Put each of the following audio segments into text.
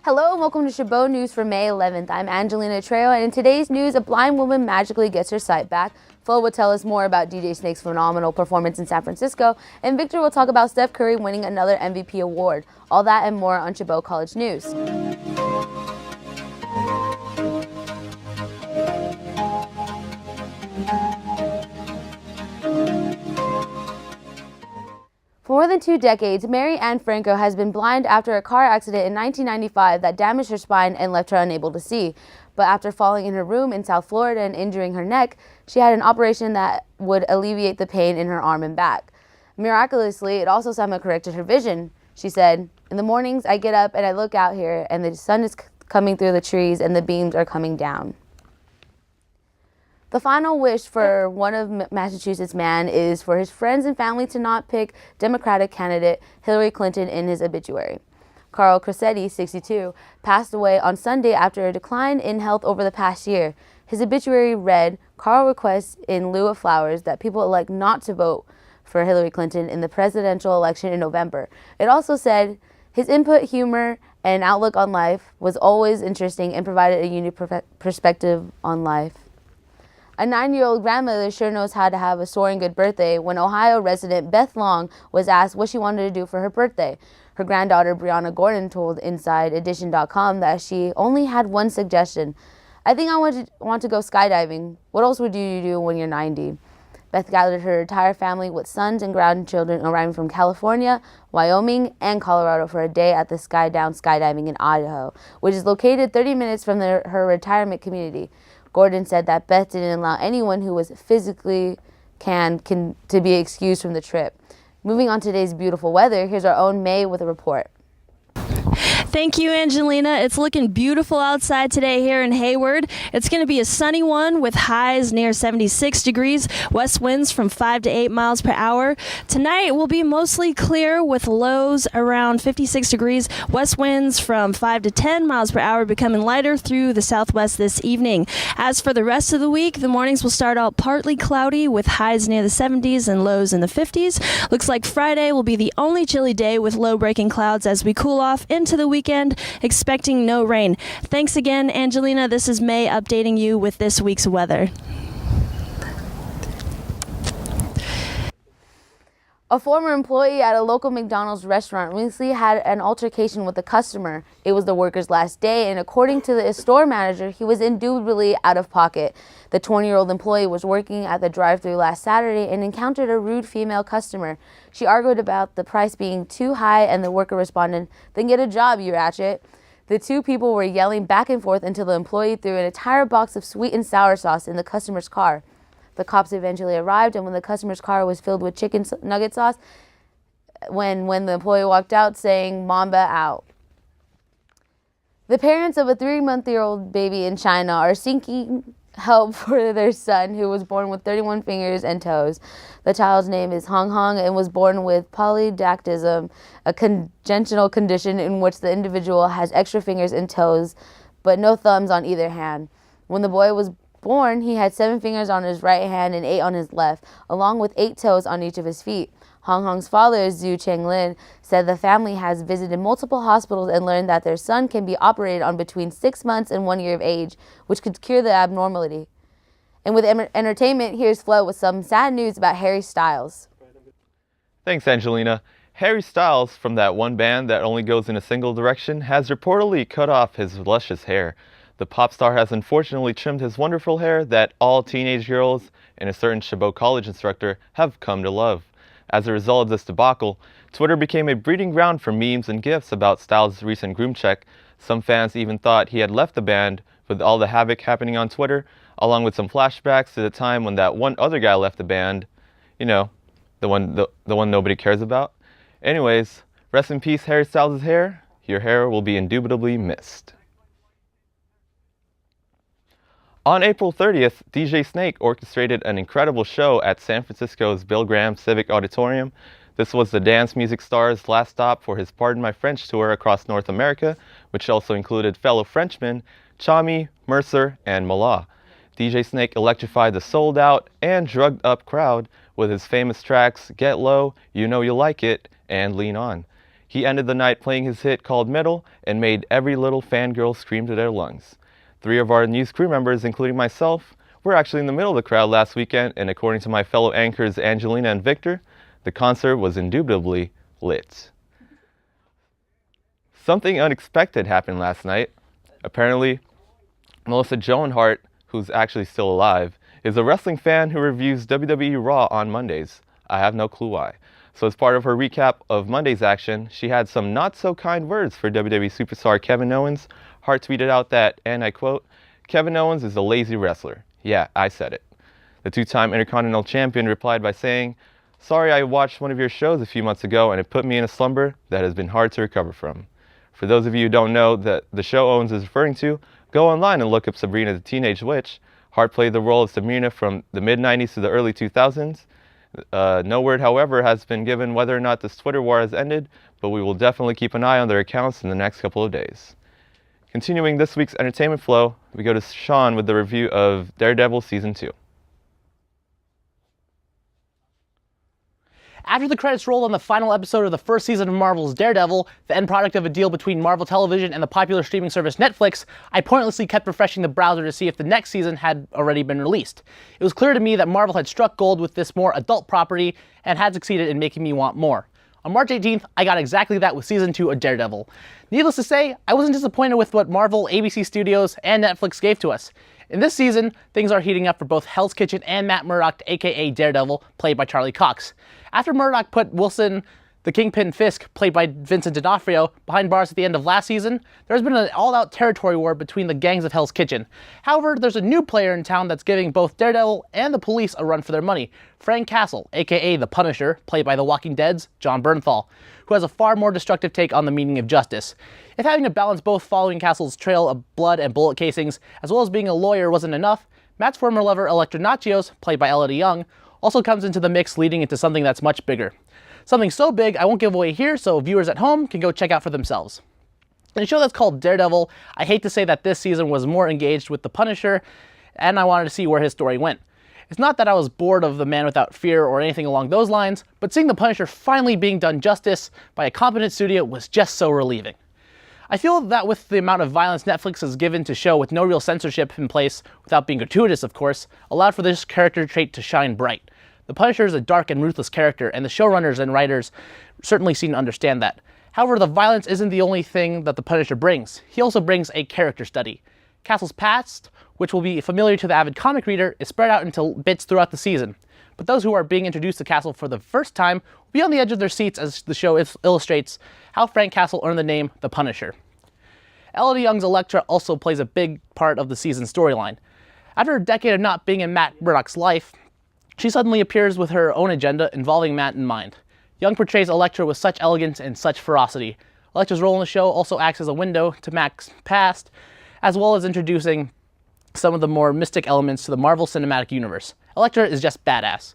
Hello and welcome to Chabot News for May 11th. I'm Angelina Trejo, and in today's news, a blind woman magically gets her sight back. Flo will tell us more about DJ Snake's phenomenal performance in San Francisco, and Victor will talk about Steph Curry winning another MVP award. All that and more on Chabot College News. For more than 2 decades, Mary Ann Franco has been blind after a car accident in 1995 that damaged her spine and left her unable to see. But after falling in her room in South Florida and injuring her neck, she had an operation that would alleviate the pain in her arm and back. Miraculously, it also somehow corrected her vision. She said, "In the mornings, I get up and I look out here and the sun is coming through the trees and the beams are coming down." The final wish for one of Massachusetts' man is for his friends and family to not pick Democratic candidate Hillary Clinton in his obituary. Carl Crosetti, 62, passed away on Sunday after a decline in health over the past year. His obituary read, "Carl requests in lieu of flowers that people elect not to vote for Hillary Clinton in the presidential election in November." It also said, "His input, humor, and outlook on life was always interesting and provided a unique perspective on life." A 9-year-old grandmother sure knows how to have a soaring good birthday when Ohio resident Beth Long was asked what she wanted to do for her birthday. Her granddaughter Brianna Gordon told InsideEdition.com that she only had one suggestion. "I think I want to go skydiving. What else would you do when you're 90? Beth gathered her entire family with sons and grandchildren arriving from California, Wyoming, and Colorado for a day at the Skydown Skydiving in Idaho, which is located 30 minutes from her retirement community. Gordon said that Beth didn't allow anyone who was physically can to be excused from the trip. Moving on to today's beautiful weather, here's our own May with a report. Thank you, Angelina. It's looking beautiful outside today here in Hayward. It's going to be a sunny one with highs near 76 degrees, west winds from 5 to 8 miles per hour. Tonight will be mostly clear with lows around 56 degrees, west winds from 5 to 10 miles per hour becoming lighter through the southwest this evening. As for the rest of the week, the mornings will start out partly cloudy with highs near the 70s and lows in the 50s. Looks like Friday will be the only chilly day with low-breaking clouds as we cool off into the weekend, expecting no rain. Thanks again, Angelina. This is May updating you with this week's weather. A former employee at a local McDonald's restaurant recently had an altercation with a customer. It was the worker's last day, and according to the store manager, he was indubitably out of pocket. The 20-year-old employee was working at the drive-thru last Saturday and encountered a rude female customer. She argued about the price being too high, and the worker responded, "Then get a job, you ratchet." The two people were yelling back and forth until the employee threw an entire box of sweet and sour sauce in the customer's car. The cops eventually arrived, and when the customer's car was filled with chicken nugget sauce, when the employee walked out saying, "Mamba out." The parents of a 3-month-old baby in China are seeking help for their son, who was born with 31 fingers and toes. The child's name is Hong Hong and was born with polydactylism, a congenital condition in which the individual has extra fingers and toes, but no thumbs on either hand. When the boy was born, he had 7 fingers on his right hand and 8 on his left, along with 8 toes on each of his feet. Hong Hong's father, Zhu Chenglin, said the family has visited multiple hospitals and learned that their son can be operated on between 6 months and 1 year of age, which could cure the abnormality. And with entertainment, here's Flo with some sad news about Harry Styles. Thanks, Angelina. Harry Styles, from that one band that only goes in a single direction, has reportedly cut off his luscious hair. The pop star has unfortunately trimmed his wonderful hair that all teenage girls and a certain Chabot College instructor have come to love. As a result of this debacle, Twitter became a breeding ground for memes and GIFs about Styles' recent groom check. Some fans even thought he had left the band with all the havoc happening on Twitter, along with some flashbacks to the time when that one other guy left the band. You know, the one nobody cares about. Anyways, rest in peace, Harry Styles' hair. Your hair will be indubitably missed. On April 30th, DJ Snake orchestrated an incredible show at San Francisco's Bill Graham Civic Auditorium. This was the dance music star's last stop for his Pardon My French tour across North America, which also included fellow Frenchmen Chami, Mercer, and Mala. DJ Snake electrified the sold-out and drugged-up crowd with his famous tracks Get Low, You Know You Like It, and Lean On. He ended the night playing his hit called Middle and made every little fangirl scream to their lungs. 3 of our news crew members, including myself, were actually in the middle of the crowd last weekend, and according to my fellow anchors Angelina and Victor, the concert was indubitably lit. Something unexpected happened last night. Apparently, Melissa Joan Hart, who's actually still alive, is a wrestling fan who reviews WWE Raw on Mondays. I have no clue why. So as part of her recap of Monday's action, she had some not-so-kind words for WWE superstar Kevin Owens. Hart tweeted out that, and I quote, "Kevin Owens is a lazy wrestler." Yeah, I said it. The two-time Intercontinental Champion replied by saying, "Sorry, I watched one of your shows a few months ago and it put me in a slumber that has been hard to recover from." For those of you who don't know that the show Owens is referring to, go online and look up Sabrina the Teenage Witch. Hart played the role of Sabrina from the mid-90s to the early 2000s. No word, however, has been given whether or not this Twitter war has ended, but we will definitely keep an eye on their accounts in the next couple of days. Continuing this week's entertainment flow, we go to Sean with the review of Daredevil Season 2. After the credits rolled on the final episode of the first season of Marvel's Daredevil, the end product of a deal between Marvel Television and the popular streaming service Netflix, I pointlessly kept refreshing the browser to see if the next season had already been released. It was clear to me that Marvel had struck gold with this more adult property and had succeeded in making me want more. On March 18th, I got exactly that with Season 2 of Daredevil. Needless to say, I wasn't disappointed with what Marvel, ABC Studios, and Netflix gave to us. In this season, things are heating up for both Hell's Kitchen and Matt Murdock, aka Daredevil, played by Charlie Cox. After Murdock put Wilson the Kingpin Fisk, played by Vincent D'Onofrio, behind bars at the end of last season, there's been an all-out territory war between the gangs of Hell's Kitchen. However, there's a new player in town that's giving both Daredevil and the police a run for their money, Frank Castle, aka the Punisher, played by The Walking Dead's Jon Bernthal, who has a far more destructive take on the meaning of justice. If having to balance both following Castle's trail of blood and bullet casings, as well as being a lawyer wasn't enough, Matt's former lover Elektra Natchios, played by Elodie Young, also comes into the mix, leading into something that's much bigger. Something so big I won't give away here, so viewers at home can go check out for themselves. In a show that's called Daredevil, I hate to say that this season was more engaged with the Punisher, and I wanted to see where his story went. It's not that I was bored of The Man Without Fear or anything along those lines, but seeing the Punisher finally being done justice by a competent studio was just so relieving. I feel that with the amount of violence Netflix has given to show with no real censorship in place, without being gratuitous of course, allowed for this character trait to shine bright. The Punisher is a dark and ruthless character, and the showrunners and writers certainly seem to understand that. However, the violence isn't the only thing that the Punisher brings. He also brings a character study. Castle's past, which will be familiar to the avid comic reader, is spread out into bits throughout the season. But those who are being introduced to Castle for the first time will be on the edge of their seats as the show illustrates how Frank Castle earned the name The Punisher. Elodie Young's Elektra also plays a big part of the season's storyline. After a decade of not being in Matt Murdock's life, she suddenly appears with her own agenda involving Matt in mind. Young portrays Elektra with such elegance and such ferocity. Elektra's role in the show also acts as a window to Matt's past, as well as introducing some of the more mystic elements to the Marvel Cinematic Universe. Elektra is just badass.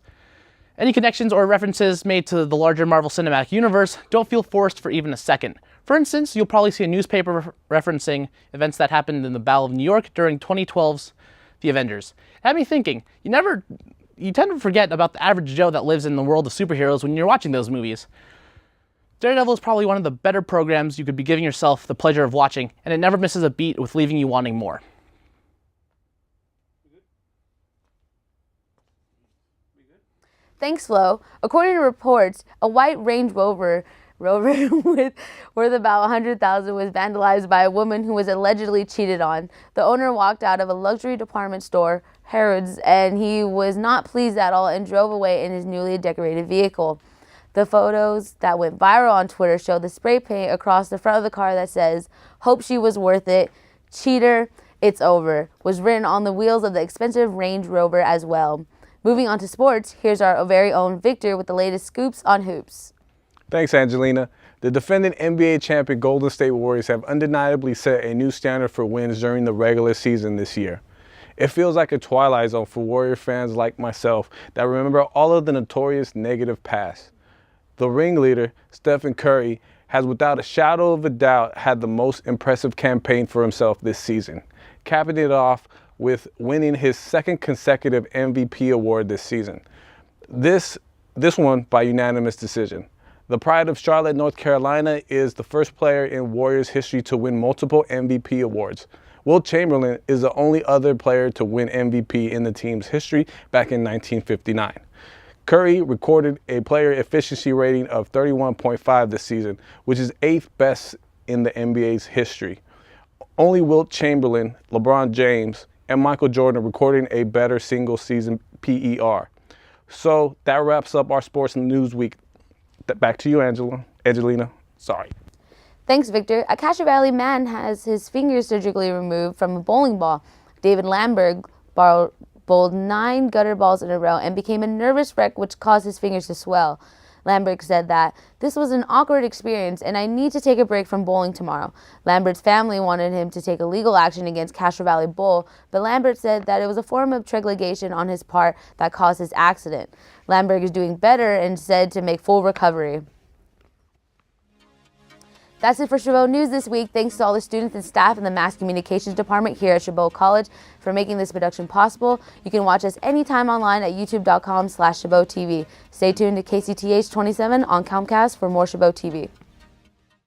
Any connections or references made to the larger Marvel Cinematic Universe don't feel forced for even a second. For instance, you'll probably see a newspaper referencing events that happened in the Battle of New York during 2012's The Avengers. It had me thinking, you tend to forget about the average Joe that lives in the world of superheroes when you're watching those movies. Daredevil is probably one of the better programs you could be giving yourself the pleasure of watching, and it never misses a beat with leaving you wanting more. Thanks, Flo. According to reports, a white Range Rover worth about $100,000 was vandalized by a woman who was allegedly cheated on. The owner walked out of a luxury department store, Harrods, and he was not pleased at all and drove away in his newly decorated vehicle. The photos that went viral on Twitter show the spray paint across the front of the car that says, "Hope she was worth it. Cheater, it's over," was written on the wheels of the expensive Range Rover as well. Moving on to sports, here's our very own Victor with the latest scoops on hoops. Thanks, Angelina. The defending NBA champion Golden State Warriors have undeniably set a new standard for wins during the regular season this year. It feels like a twilight zone for Warrior fans like myself that remember all of the notorious negative past. The ringleader, Stephen Curry, has without a shadow of a doubt had the most impressive campaign for himself this season, capping it off with winning his second consecutive MVP award this season. This one by unanimous decision. The pride of Charlotte, North Carolina is the first player in Warriors history to win multiple MVP awards. Wilt Chamberlain is the only other player to win MVP in the team's history back in 1959. Curry recorded a player efficiency rating of 31.5 this season, which is 8th best in the NBA's history. Only Wilt Chamberlain, LeBron James, and Michael Jordan recording a better single season PER. So that wraps up our Sports News Week. Back to you, Angelina. Sorry. Thanks, Victor. A Castro Valley man has his fingers surgically removed from a bowling ball. David Lamberg bowled 9 gutter balls in a row and became a nervous wreck, which caused his fingers to swell. Lamberg said that, "This was an awkward experience and I need to take a break from bowling tomorrow." Lambert's family wanted him to take a legal action against Castro Valley Bowl, but Lambert said that it was a form of trepidation on his part that caused his accident. Lamberg is doing better and said to make full recovery. That's it for Chabot News this week. Thanks to all the students and staff in the Mass Communications Department here at Chabot College for making this production possible. You can watch us anytime online at youtube.com/ChabotTV. Stay tuned to KCTH 27 on Comcast for more Chabot TV.